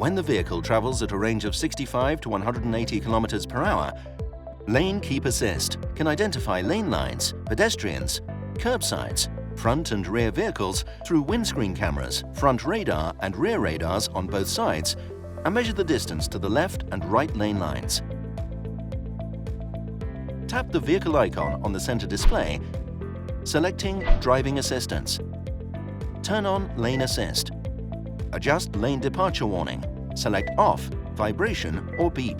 When the vehicle travels at a range of 65 to 180 km per hour, Lane Keep Assist can identify lane lines, pedestrians, curbsides, front and rear vehicles through windscreen cameras, front radar and rear radars on both sides, and measure the distance to the left and right lane lines. Tap the vehicle icon on the center display, selecting Driving Assistance. Turn on Lane Assist. Adjust lane departure warning. Select Off, Vibration or Beep.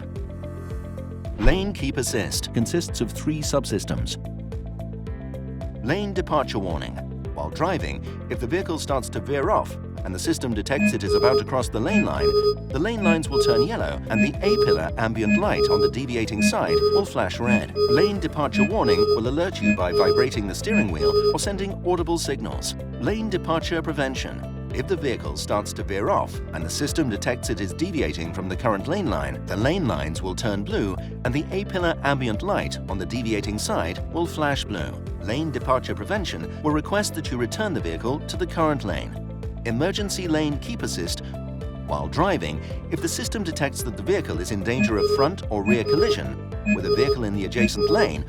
Lane Keep Assist consists of 3 subsystems. Lane departure warning. While driving, if the vehicle starts to veer off and the system detects it is about to cross the lane lines will turn yellow and the A-pillar ambient light on the deviating side will flash red. Lane departure warning will alert you by vibrating the steering wheel or sending audible signals. Lane departure prevention. If the vehicle starts to veer off and the system detects it is deviating from the current lane line, the lane lines will turn blue and the A-pillar ambient light on the deviating side will flash blue. Lane departure prevention will request that you return the vehicle to the current lane. Emergency Lane Keep Assist. While driving, if the system detects that the vehicle is in danger of front or rear collision with a vehicle in the adjacent lane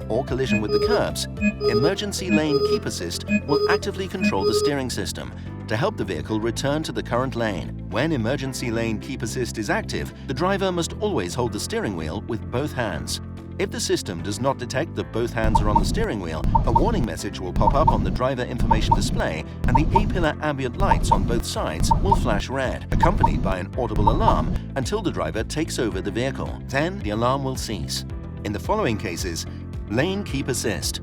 or collision with the curbs, Emergency Lane Keep Assist will actively control the steering system to help the vehicle return to the current lane. When Emergency Lane Keep Assist is active, the driver must always hold the steering wheel with both hands. If the system does not detect that both hands are on the steering wheel, a warning message will pop up on the driver information display and the A-pillar ambient lights on both sides will flash red, accompanied by an audible alarm until the driver takes over the vehicle. Then the alarm will cease. In the following cases, Lane Keep Assist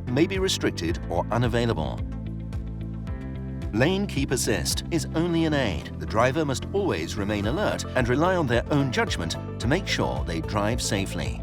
may be restricted or unavailable. Lane Keep Assist is only an aid. The driver must always remain alert and rely on their own judgment to make sure they drive safely.